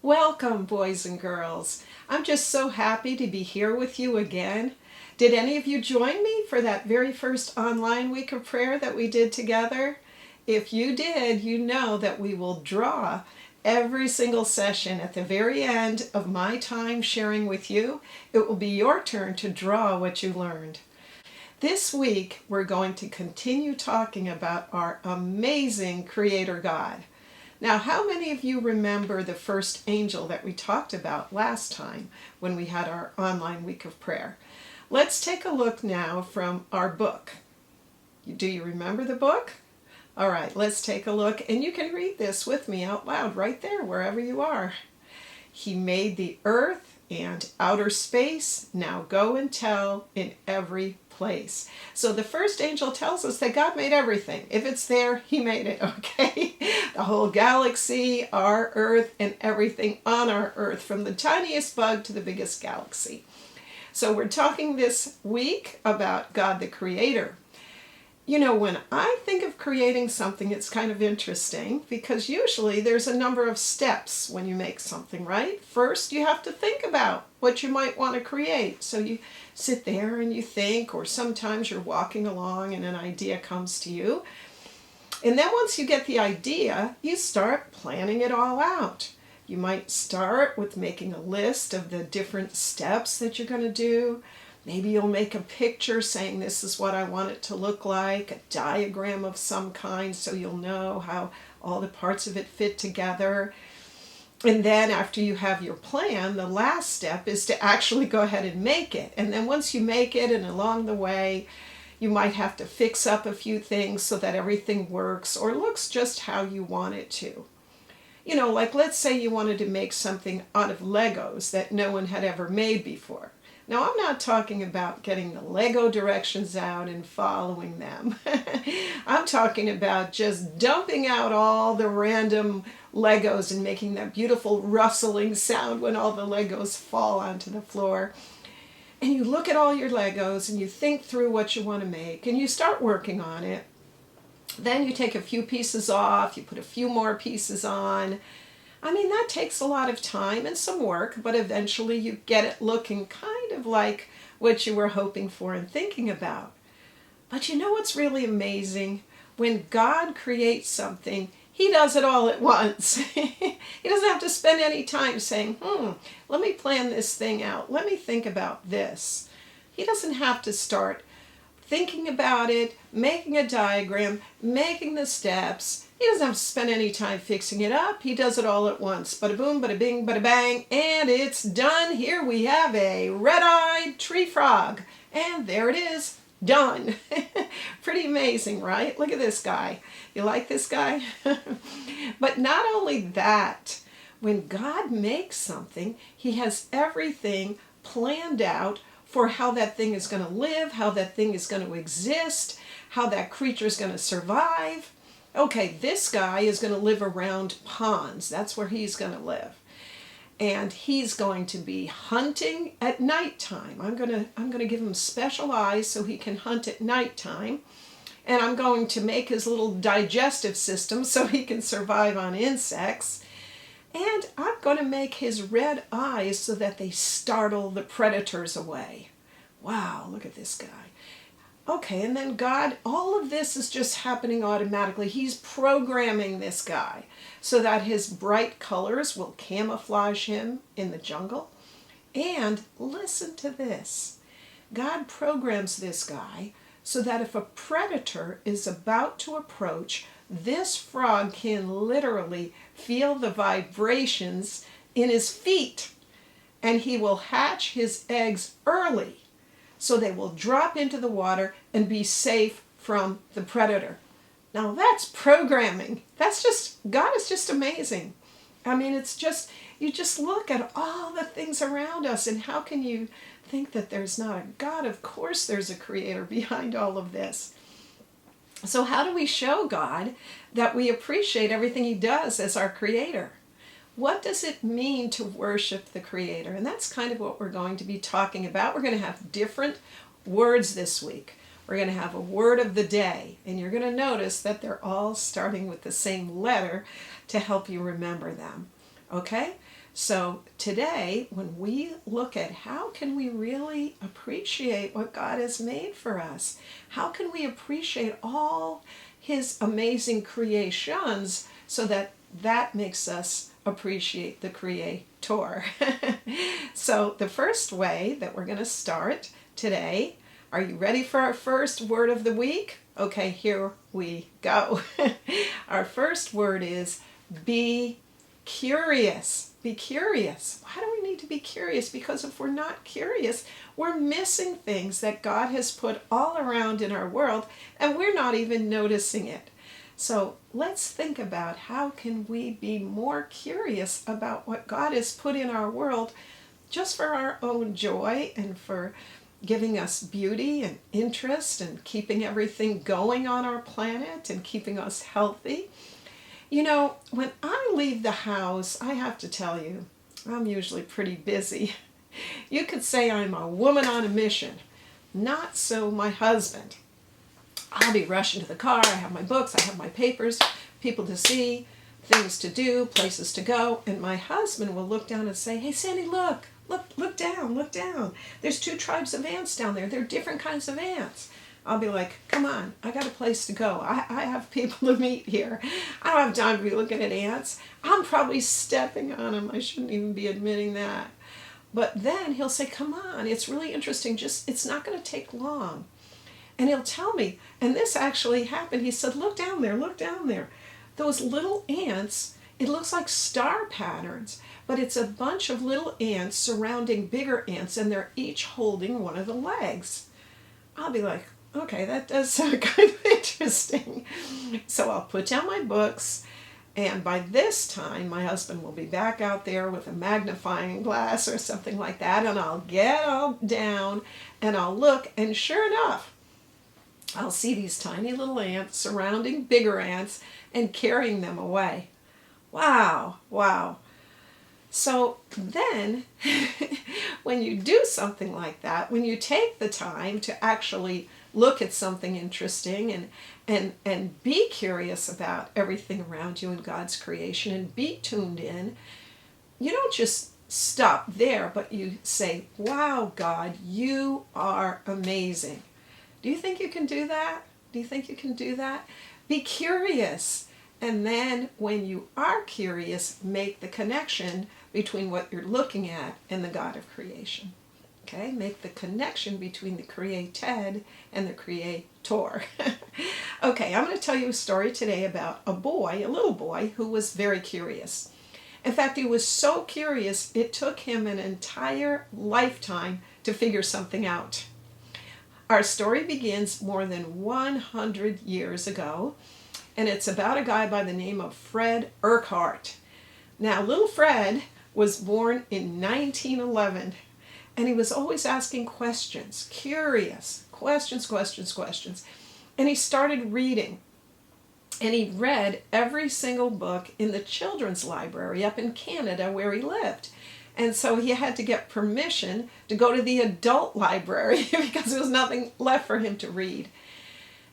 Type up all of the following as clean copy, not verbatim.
Welcome, boys and girls. I'm just so happy to be here with you again. Did any of you join me for that very first online week of prayer that we did together? If you did, you know that we will draw every single session at the very end of my time sharing with you. It will be your turn to draw what you learned. This week, we're going to continue talking about our amazing Creator God. Now, how many of you remember the first angel that we talked about last time when we had our online week of prayer? Let's take a look now from our book. Do you remember the book? All right, let's take a look, and you can read this with me out loud right there, wherever you are. He made the earth and outer space. Now go and tell in every place. So the first angel tells us that God made everything. If it's there, He made it, okay? The whole galaxy, our earth, and everything on our earth, from the tiniest bug to the biggest galaxy. So we're talking this week about God the Creator. You know, when I think of creating something, it's kind of interesting because usually there's a number of steps when you make something, right? First, you have to think about what you might want to create. So you sit there and you think, or sometimes you're walking along and an idea comes to you. And then once you get the idea, you start planning it all out. You might start with making a list of the different steps that you're going to do. Maybe you'll make a picture saying this is what I want it to look like, a diagram of some kind so you'll know how all the parts of it fit together. And then after you have your plan, the last step is to actually go ahead and make it. And then once you make it and along the way, you might have to fix up a few things so that everything works or looks just how you want it to. You know, like let's say you wanted to make something out of Legos that no one had ever made before. Now, I'm not talking about getting the Lego directions out and following them. I'm talking about just dumping out all the random Legos and making that beautiful rustling sound when all the Legos fall onto the floor. And you look at all your Legos and you think through what you want to make and you start working on it. Then you take a few pieces off, you put a few more pieces on. I mean, that takes a lot of time and some work, but eventually you get it looking kind of like what you were hoping for and thinking about. But you know what's really amazing? When God creates something, He does it all at once. He doesn't have to spend any time saying, let me plan this thing out. Let me think about this. He doesn't have to start thinking about it, making a diagram, making the steps. He doesn't have to spend any time fixing it up. He does it all at once. Bada boom, bada bing, bada bang, and it's done. Here we have a red-eyed tree frog. And there it is, done. Pretty amazing, right? Look at this guy. You like this guy? But not only that, when God makes something, He has everything planned out for how that thing is going to live, how that thing is going to exist, how that creature is going to survive. Okay, this guy is going to live around ponds. That's where he's going to live. And he's going to be hunting at nighttime. I'm going to give him special eyes so he can hunt at nighttime. And I'm going to make his little digestive system so he can survive on insects. And I'm going to make his red eyes so that they startle the predators away. Wow, look at this guy. Okay, and then God, all of this is just happening automatically. He's programming this guy so that his bright colors will camouflage him in the jungle. And listen to this. God programs this guy so that if a predator is about to approach, this frog can literally feel the vibrations in his feet, and he will hatch his eggs early so they will drop into the water and be safe from the predator. Now that's programming. God is just amazing. I mean, it's just, you just look at all the things around us, and how can you think that there's not a God? Of course there's a creator behind all of this. So how do we show God that we appreciate everything he does as our creator? What does it mean to worship the creator? And that's kind of what we're going to be talking about. We're going to have different words this week. we're going to have a word of the day. And you're going to notice that they're all starting with the same letter to help you remember them. Okay? So today, when we look at how can we really appreciate what God has made for us, how can we appreciate all His amazing creations so that that makes us appreciate the Creator. So the first way that we're going to start today, are you ready for our first word of the week? Okay, here we go. Our first word is be curious. Be curious. Why do we need to be curious? Because if we're not curious, we're missing things that God has put all around in our world and we're not even noticing it. So let's think about how can we be more curious about what God has put in our world just for our own joy and for giving us beauty and interest and keeping everything going on our planet and keeping us healthy. You know, when I leave the house, I have to tell you, I'm usually pretty busy. You could say I'm a woman on a mission. Not so my husband. I'll be rushing to the car, I have my books, I have my papers, people to see, things to do, places to go, and my husband will look down and say, hey Sandy, look down. There's 2 tribes of ants down there. They're different kinds of ants. I'll be like, come on, I got a place to go. I have people to meet here. I don't have time to be looking at ants. I'm probably stepping on them. I shouldn't even be admitting that. But then he'll say, come on, it's really interesting. It's not going to take long. And he'll tell me, and this actually happened. He said, look down there. Those little ants, it looks like star patterns, but it's a bunch of little ants surrounding bigger ants, and they're each holding one of the legs. I'll be like, okay, that does sound kind of interesting. So I'll put down my books, and by this time, my husband will be back out there with a magnifying glass or something like that, and I'll get all down, and I'll look, and sure enough, I'll see these tiny little ants surrounding bigger ants and carrying them away. Wow. So then, when you do something like that, when you take the time to actually look at something interesting and be curious about everything around you in God's creation and be tuned in, you don't just stop there, but you say, wow, God, you are amazing. Do you think you can do that? Be curious. And then when you are curious, make the connection between what you're looking at and the God of creation. Okay? Make the connection between the created and the Creator. Okay, I'm going to tell you a story today about a little boy, who was very curious. In fact, he was so curious, it took him an entire lifetime to figure something out. Our story begins more than 100 years ago, and it's about a guy by the name of Fred Urquhart. Now, little Fred was born in 1911, and he was always asking questions, curious, questions. And he started reading, and he read every single book in the children's library up in Canada where he lived. And so he had to get permission to go to the adult library because there was nothing left for him to read.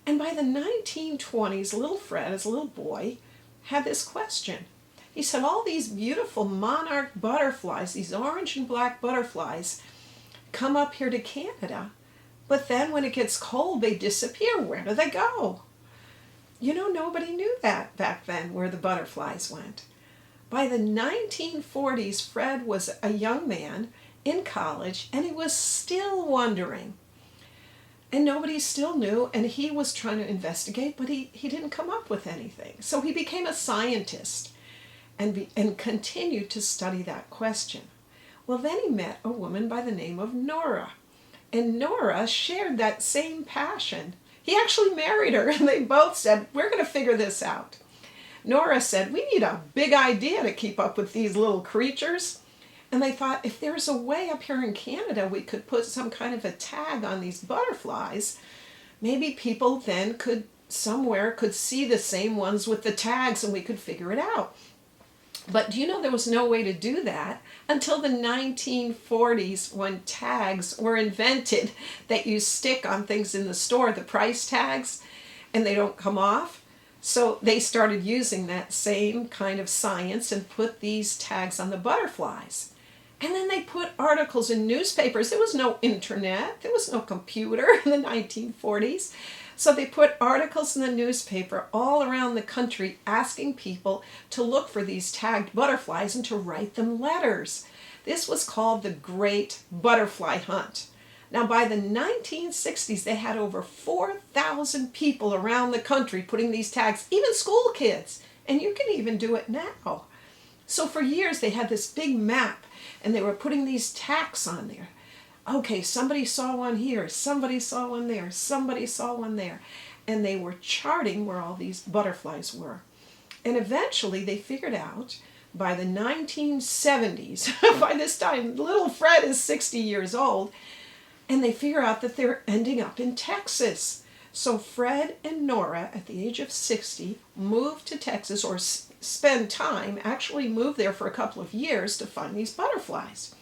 And by the 1920s, little Fred, as a little boy, had this question. He said, all these beautiful monarch butterflies, these orange and black butterflies, come up here to Canada, but then when it gets cold, they disappear. Where do they go? You know, nobody knew that back then, where the butterflies went. By the 1940s, Fred was a young man in college, and he was still wondering. And nobody still knew, and he was trying to investigate, but he didn't come up with anything. So he became a scientist and continued to study that question. Well, then he met a woman by the name of Nora, and Nora shared that same passion. He actually married her, and they both said, we're going to figure this out. Nora said, we need a big idea to keep up with these little creatures. And they thought, if there's a way up here in Canada we could put some kind of a tag on these butterflies, maybe people then could see the same ones with the tags and we could figure it out. But do you know there was no way to do that until the 1940s when tags were invented that you stick on things in the store, the price tags, and they don't come off. So they started using that same kind of science and put these tags on the butterflies. And then they put articles in newspapers. There was no internet, there was no computer in the 1940s. So they put articles in the newspaper all around the country asking people to look for these tagged butterflies and to write them letters. This was called the Great Butterfly Hunt. Now by the 1960s, they had over 4,000 people around the country putting these tags, even school kids. And you can even do it now. So for years they had this big map and they were putting these tacks on there. Okay, somebody saw one here, somebody saw one there, somebody saw one there. And they were charting where all these butterflies were. And eventually they figured out by the 1970s, by this time, little Fred is 60 years old, and they figure out that they're ending up in Texas. So Fred and Nora, at the age of 60, moved to Texas, or spend time, actually moved there for a couple of years to find these butterflies.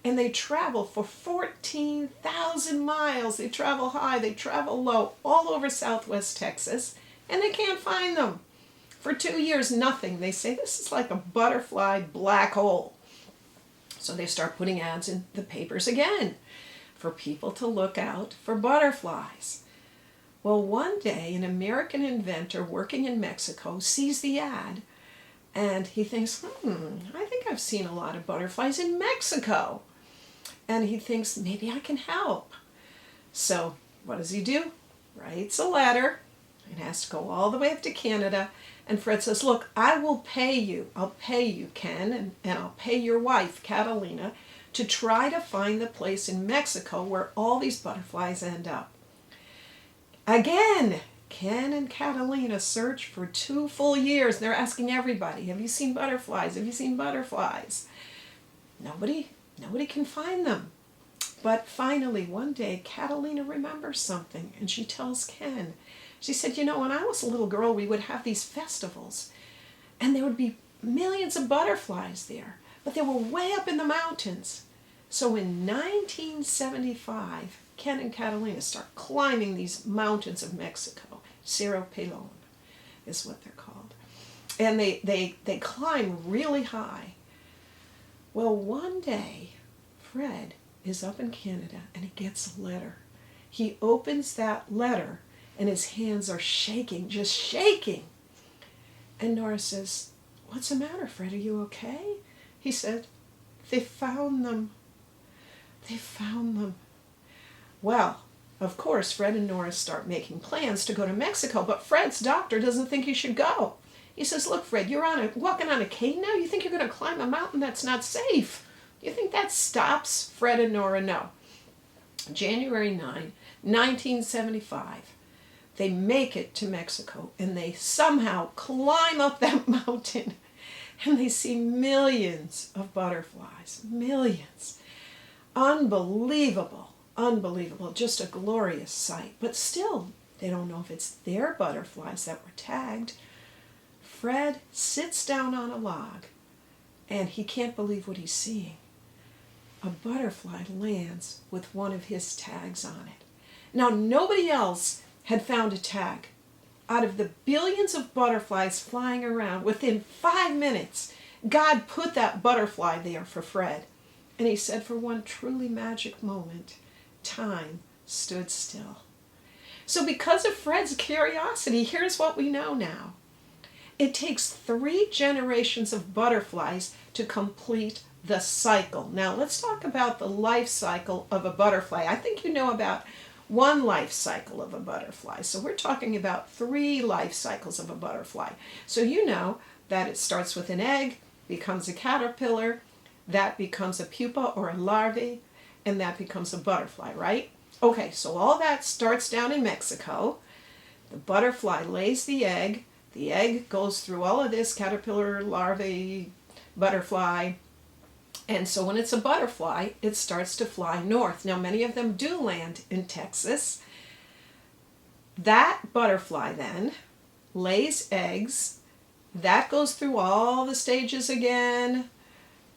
And they travel for 14,000 miles. They travel high, they travel low, all over southwest Texas, and they can't find them. For 2 years, nothing. They say this is like a butterfly black hole. So they start putting ads in the papers again for people to look out for butterflies. Well, one day, an American inventor working in Mexico sees the ad, and he thinks, I think I've seen a lot of butterflies in Mexico. And he thinks, maybe I can help. So what does he do? Writes a letter. It has to go all the way up to Canada. And Fred says, look, I will pay you. I'll pay you, Ken, and I'll pay your wife, Catalina, to try to find the place in Mexico where all these butterflies end up. Again, Ken and Catalina search for 2 full years. They're asking everybody, have you seen butterflies? Have you seen butterflies? Nobody can find them. But finally, one day, Catalina remembers something, and she tells Ken. She said, you know, when I was a little girl, we would have these festivals, and there would be millions of butterflies there, but they were way up in the mountains. So in 1975, Ken and Catalina start climbing these mountains of Mexico. Cerro Pelon is what they're called. And they climb really high. Well, one day, Fred is up in Canada and he gets a letter. He opens that letter and his hands are shaking, just shaking. And Nora says, what's the matter, Fred? Are you okay? He said, they found them. They found them. Well, of course, Fred and Nora start making plans to go to Mexico, but Fred's doctor doesn't think he should go. He says, look, Fred, you're walking on a cane now? You think you're going to climb a mountain that's not safe? You think that stops Fred and Nora? No. January 9, 1975, they make it to Mexico, and they somehow climb up that mountain, and they see millions of butterflies. Millions. Unbelievable. Unbelievable. Just a glorious sight. But still, they don't know if it's their butterflies that were tagged. Fred sits down on a log, and he can't believe what he's seeing. A butterfly lands with one of his tags on it. Now, nobody else had found a tag. Out of the billions of butterflies flying around, within 5 minutes, God put that butterfly there for Fred. And he said, for one truly magic moment, time stood still. So because of Fred's curiosity, here's what we know now. It takes 3 generations of butterflies to complete the cycle. Now let's talk about the life cycle of a butterfly. I think you know about one life cycle of a butterfly. So we're talking about 3 life cycles of a butterfly. So you know that it starts with an egg, becomes a caterpillar, that becomes a pupa or a larvae, and that becomes a butterfly, right? Okay, so all that starts down in Mexico. The butterfly lays the egg goes through all of this, caterpillar, larvae, butterfly, and so when it's a butterfly, it starts to fly north. Now, many of them do land in Texas. That butterfly then lays eggs, That goes through all the stages again,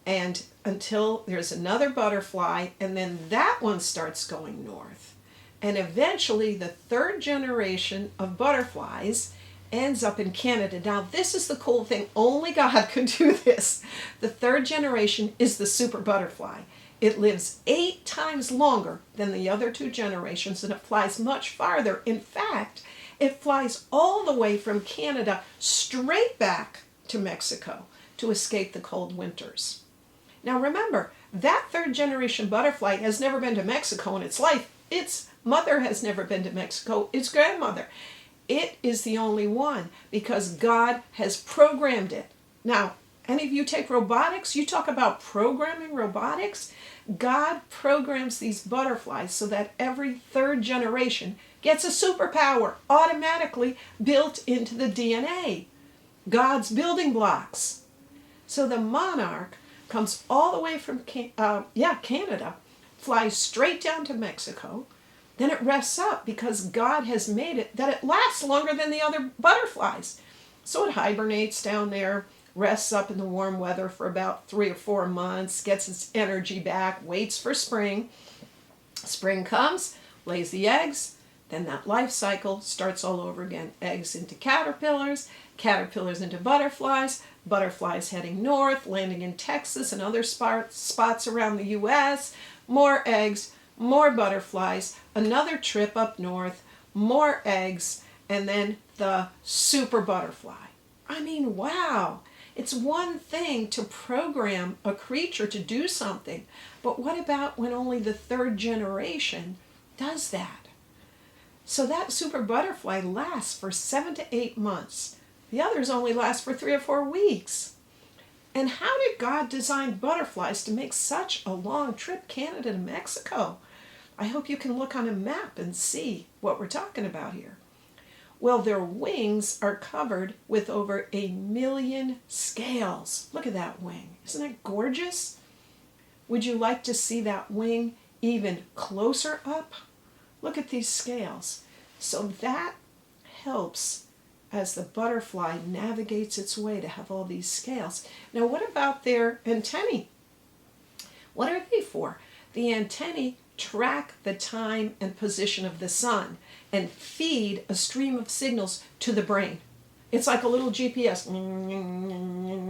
and until there's another butterfly, and then that one starts going north. And eventually the third generation of butterflies ends up in Canada. Now this is the cool thing, only God could do this. The third generation is the super butterfly. It lives 8 times longer than the other 2 generations, and it flies much farther. In fact, it flies all the way from Canada straight back to Mexico to escape the cold winters. Now remember, that third generation butterfly has never been to Mexico in its life. Its mother has never been to Mexico, its grandmother. It is the only one because God has programmed it. Now, any of you take robotics, you talk about programming robotics. God programs these butterflies so that every third generation gets a superpower automatically built into the DNA. God's building blocks. So the monarch comes all the way from Canada, flies straight down to Mexico. Then it rests up because God has made it that it lasts longer than the other butterflies. So it hibernates down there, rests up in the warm weather for about 3 or 4 months, gets its energy back, waits for spring. Spring comes, lays the eggs, then that life cycle starts all over again. Eggs into caterpillars, caterpillars into butterflies, butterflies heading north, landing in Texas and other spots around the U.S., more eggs, more butterflies, another trip up north, more eggs, and then the super butterfly. I mean, wow. It's one thing to program a creature to do something, but what about when only the third generation does that? So that super butterfly lasts for 7 to 8 months. The others only last for 3 or 4 weeks. And how did God design butterflies to make such a long trip, Canada to Mexico? I hope you can look on a map and see what we're talking about here. Well, their wings are covered with over 1 million scales. Look at that wing. Isn't that gorgeous? Would you like to see that wing even closer up? Look at these scales. So that helps as the butterfly navigates its way to have all these scales. Now, what about their antennae? What are they for? The antennae track the time and position of the sun and feed a stream of signals to the brain. It's like a little GPS.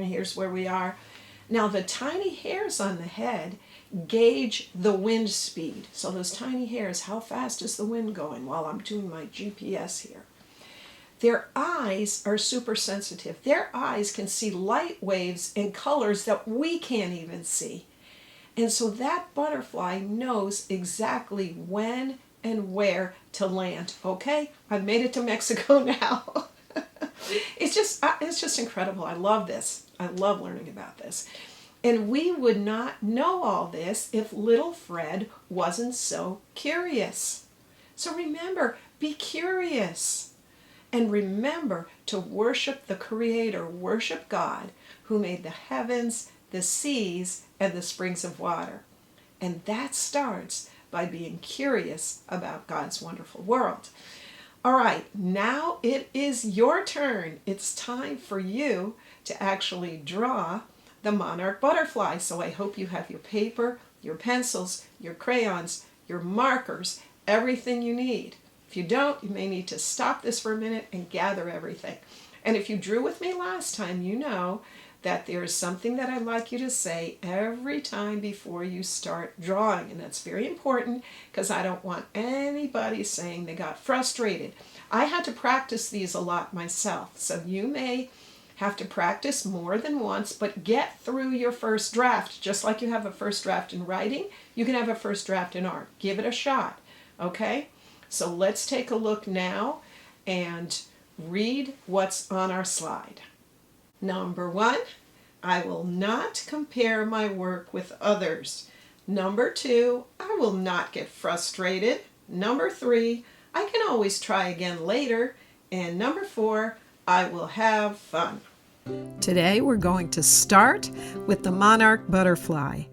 Here's where we are. Now the tiny hairs on the head gauge the wind speed. So those tiny hairs, how fast is the wind going while I'm doing my GPS here? Their eyes are super sensitive. Their eyes can see light waves and colors that we can't even see. And so that butterfly knows exactly when and where to land. Okay, I've made it to Mexico now. It's just incredible. I love this. I love learning about this. And we would not know all this if little Fred wasn't so curious. So remember, be curious. And remember to worship the Creator, worship God who made the heavens, the seas, and the springs of water. And that starts by being curious about God's wonderful world. All right, now it is your turn. It's time for you to actually draw the monarch butterfly. So I hope you have your paper, your pencils, your crayons, your markers, everything you need. If you don't, you may need to stop this for a minute and gather everything. And if you drew with me last time, you know that there is something that I'd like you to say every time before you start drawing. And that's very important because I don't want anybody saying they got frustrated. I had to practice these a lot myself. So you may have to practice more than once, but get through your first draft. Just like you have a first draft in writing, you can have a first draft in art. Give it a shot, okay? So let's take a look now and read what's on our slide. Number 1, I will not compare my work with others. Number 2, I will not get frustrated. Number 3, I can always try again later. And number 4, I will have fun. Today we're going to start with the monarch butterfly.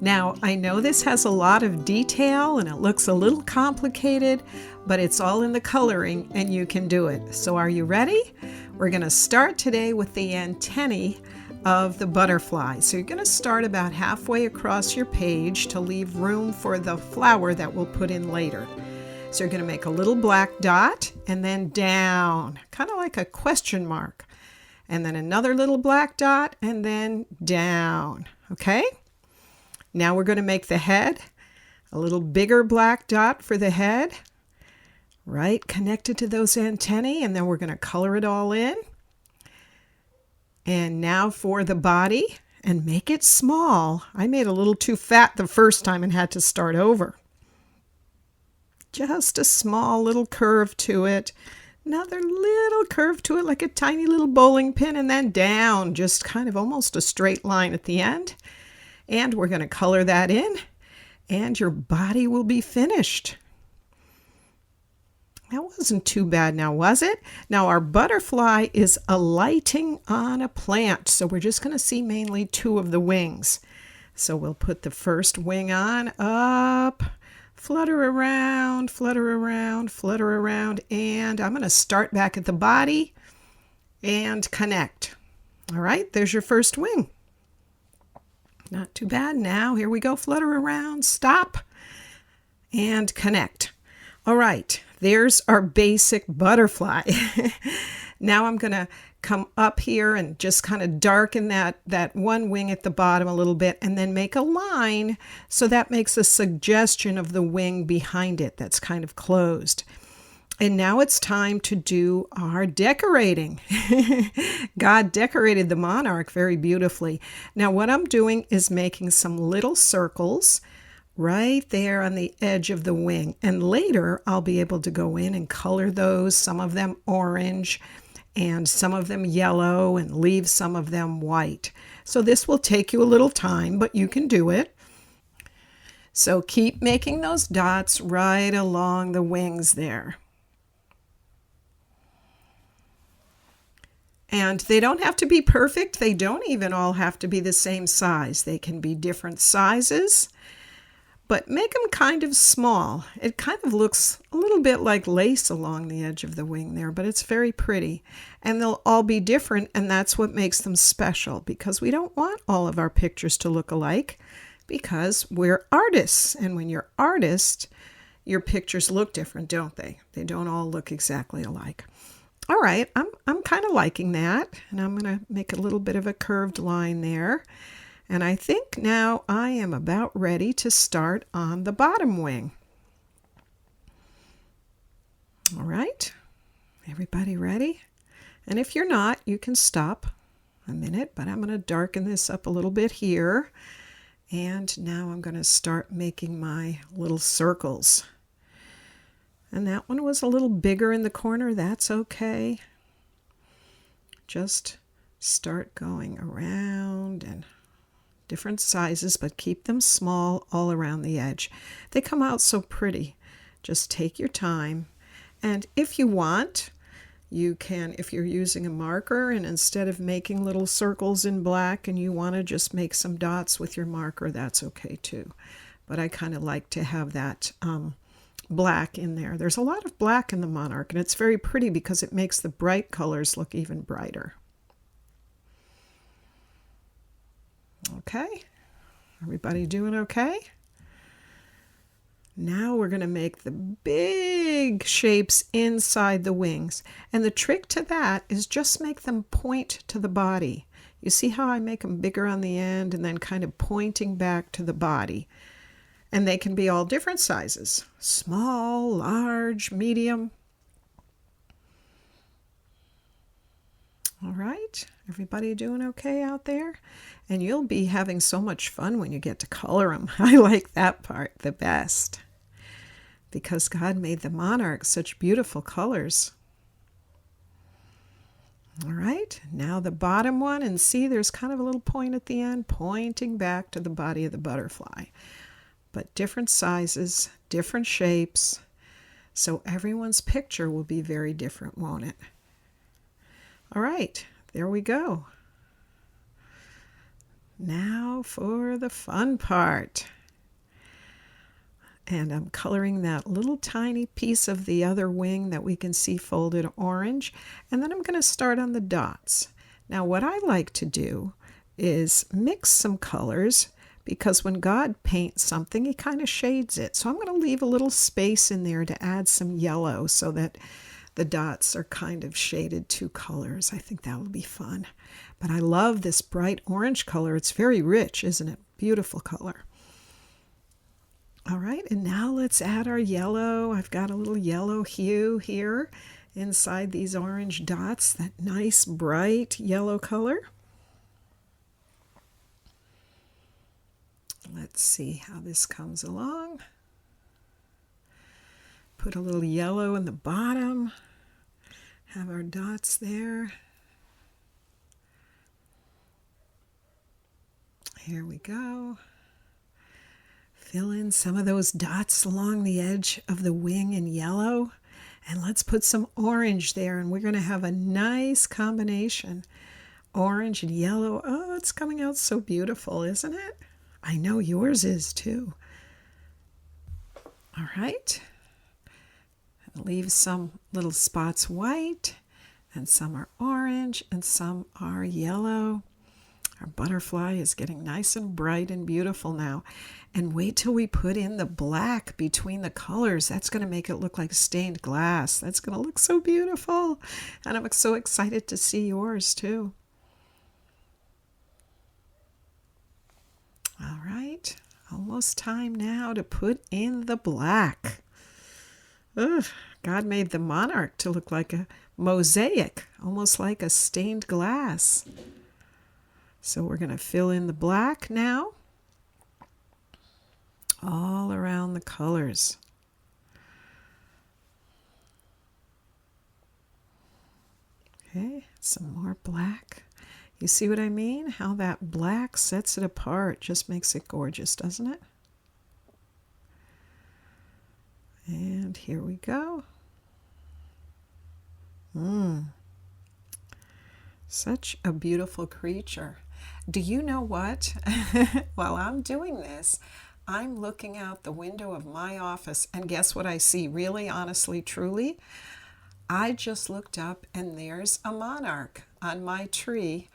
Now, I know this has a lot of detail and it looks a little complicated, but it's all in the coloring and you can do it. So are you ready? We're going to start today with the antennae of the butterfly. So you're going to start about halfway across your page to leave room for the flower that we'll put in later. So you're going to make a little black dot and then down, kind of like a question mark. And then another little black dot and then down. Okay? Now we're going to make the head, a little bigger black dot for the head, right, connected to those antennae, and then we're going to color it all in. And now for the body, and make it small. I made a little too fat the first time and had to start over. Just a small little curve to it. Another little curve to it like a tiny little bowling pin, and then down, just kind of almost a straight line at the end. And we're going to color that in, and your body will be finished. That wasn't too bad now, was it? Now our butterfly is alighting on a plant, so we're just going to see mainly two of the wings. So we'll put the first wing on, up, flutter around, flutter around, flutter around, and I'm going to start back at the body and connect. All right, there's your first wing. Not too bad. Now here we go, flutter around, stop, and connect. All right, there's our basic butterfly. Now I'm going to come up here and just kind of darken that one wing at the bottom a little bit, and then make a line so that makes a suggestion of the wing behind it that's kind of closed. And now it's time to do our decorating. God decorated the monarch very beautifully. Now what I'm doing is making some little circles right there on the edge of the wing. And later I'll be able to go in and color those, some of them orange and some of them yellow, and leave some of them white. So this will take you a little time, but you can do it. So keep making those dots right along the wings there. And they don't have to be perfect. They don't even all have to be the same size. They can be different sizes, but make them kind of small. It kind of looks a little bit like lace along the edge of the wing there, but it's very pretty. And they'll all be different, and that's what makes them special, because we don't want all of our pictures to look alike, because we're artists. And when you're artists, your pictures look different, don't they? They don't all look exactly alike. All right, I'm kind of liking that, and I'm going to make a little bit of a curved line there. And I think now I am about ready to start on the bottom wing. All right, everybody ready? And if you're not, you can stop a minute, but I'm going to darken this up a little bit here. And now I'm going to start making my little circles. And that one was a little bigger in the corner. That's okay. Just start going around, and different sizes, but keep them small all around the edge. They come out so pretty. Just take your time. And if you want, you can, if you're using a marker, and instead of making little circles in black and you want to just make some dots with your marker, that's okay too. But I kind of like to have that black in there. There's a lot of black in the monarch, and it's very pretty because it makes the bright colors look even brighter. Okay, everybody doing okay? Now we're going to make the big shapes inside the wings. And the trick to that is just make them point to the body. You see how I make them bigger on the end and then kind of pointing back to the body. And they can be all different sizes. Small, large, medium. All right, everybody doing okay out there? And you'll be having so much fun when you get to color them. I like that part the best, because God made the monarch such beautiful colors. All right, now the bottom one, and see there's kind of a little point at the end, pointing back to the body of the butterfly. But different sizes, different shapes, so everyone's picture will be very different, won't it? All right, there we go. Now for the fun part. And I'm coloring that little tiny piece of the other wing that we can see folded orange. And then I'm going to start on the dots. Now what I like to do is mix some colors, because when God paints something, he kind of shades it. So I'm going to leave a little space in there to add some yellow so that the dots are kind of shaded 2 colors. I think that will be fun. But I love this bright orange color. It's very rich, isn't it? Beautiful color. All right, and now let's add our yellow. I've got a little yellow hue here inside these orange dots, that nice bright yellow color. Let's see how this comes along. Put a little yellow in the bottom. Have our dots there. Here we go. Fill in some of those dots along the edge of the wing in yellow. And let's put some orange there, and we're going to have a nice combination. Orange and yellow. Oh, it's coming out so beautiful, isn't it? I know yours is too. All right. Leave some little spots white, and some are orange, and some are yellow. Our butterfly is getting nice and bright and beautiful now. And wait till we put in the black between the colors. That's going to make it look like stained glass. That's going to look so beautiful. And I'm so excited to see yours too. All right, almost time now to put in the black. Ugh, God made the monarch to look like a mosaic, almost like a stained glass. So we're going to fill in the black now, all around the colors. Okay, some more black. You see what I mean? How that black sets it apart, just makes it gorgeous, doesn't it? And here we go. Such a beautiful creature. Do you know what? While I'm doing this, I'm looking out the window of my office, and guess what I see? Really, honestly, truly? I just looked up, and there's a monarch on my tree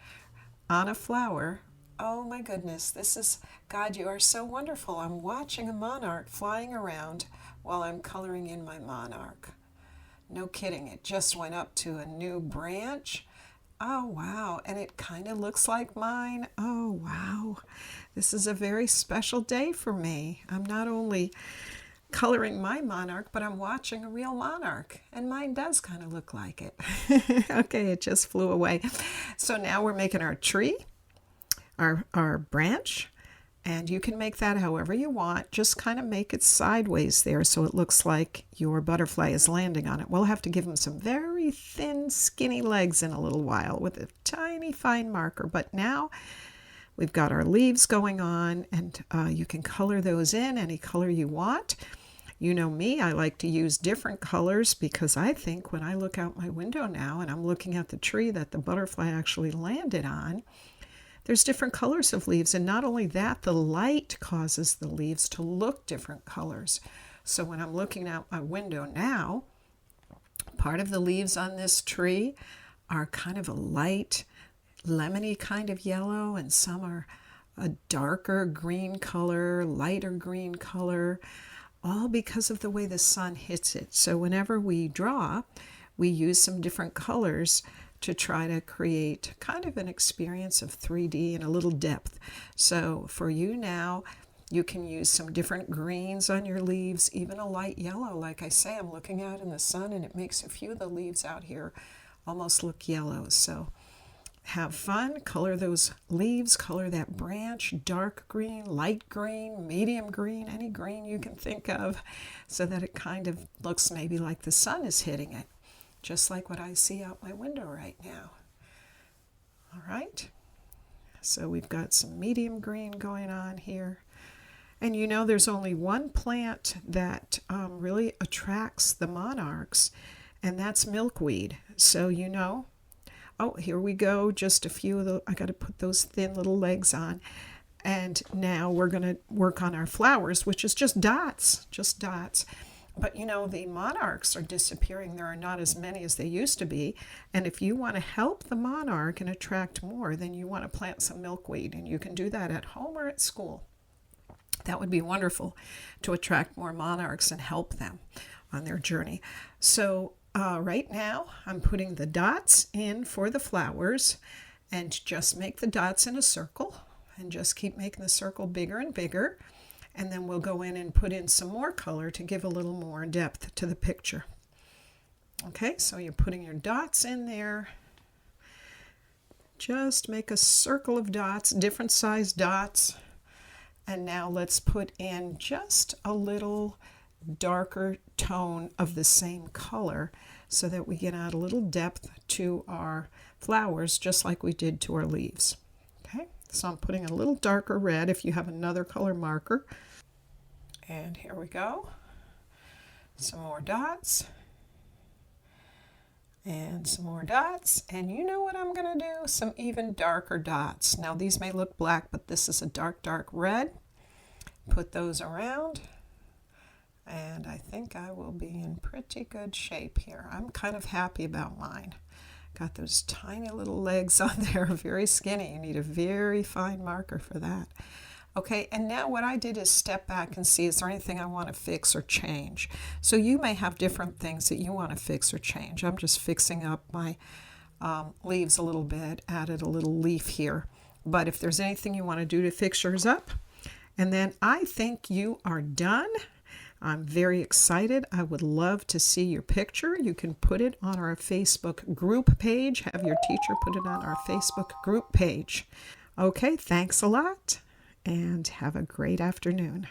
on a flower. Oh my goodness, this is, God, you are so wonderful. I'm watching a monarch flying around while I'm coloring in my monarch. No kidding, it just went up to a new branch. Oh wow, and it kind of looks like mine. Oh wow, this is a very special day for me. I'm not only coloring my monarch, but I'm watching a real monarch, and mine does kind of look like it. Okay, it just flew away. So now we're making our tree, our branch, and you can make that however you want. Just kind of make it sideways there so it looks like your butterfly is landing on it. We'll have to give him some very thin, skinny legs in a little while with a tiny fine marker, but now we've got our leaves going on, and you can color those in any color you want. You know me, I like to use different colors because I think when I look out my window now and I'm looking at the tree that the butterfly actually landed on, there's different colors of leaves, and not only that, the light causes the leaves to look different colors. So when I'm looking out my window now, part of the leaves on this tree are kind of a light lemony kind of yellow, and some are a darker green color, lighter green color, all because of the way the sun hits it. So whenever we draw, we use some different colors to try to create kind of an experience of 3D and a little depth. So for you now, you can use some different greens on your leaves, even a light yellow. Like I say, I'm looking out in the sun and it makes a few of the leaves out here almost look yellow. So have fun, color those leaves, color that branch, dark green, light green, medium green, any green you can think of, so that it kind of looks maybe like the sun is hitting it, just like what I see out my window right now. All right, so we've got some medium green going on here. And you know, there's only one plant that really attracts the monarchs, and that's milkweed. So you know, oh, here we go, just a few of the, I got to put those thin little legs on. And now we're going to work on our flowers, which is just dots, just dots. But you know, the monarchs are disappearing. There are not as many as they used to be. And if you want to help the monarch and attract more, then you want to plant some milkweed. And you can do that at home or at school. That would be wonderful to attract more monarchs and help them on their journey. So right now I'm putting the dots in for the flowers, and just make the dots in a circle and just keep making the circle bigger and bigger. And then we'll go in and put in some more color to give a little more depth to the picture. Okay, so you're putting your dots in there. Just make a circle of dots, different size dots. And now let's put in just a little darker tone of the same color so that we can add a little depth to our flowers, just like we did to our leaves. Okay, so I'm putting a little darker red if you have another color marker. And here we go. Some more dots. And some more dots. And you know what I'm going to do? Some even darker dots. Now these may look black, but this is a dark, dark red. Put those around. And I think I will be in pretty good shape here. I'm kind of happy about mine. Got those tiny little legs on there, very skinny. You need a very fine marker for that. Okay, and now what I did is step back and see, is there anything I want to fix or change? So you may have different things that you want to fix or change. I'm just fixing up my leaves a little bit, added a little leaf here. But if there's anything you want to do to fix yours up, and then I think you are done. I'm very excited. I would love to see your picture. You can put it on our Facebook group page. Have your teacher put it on our Facebook group page. Okay, thanks a lot, and have a great afternoon.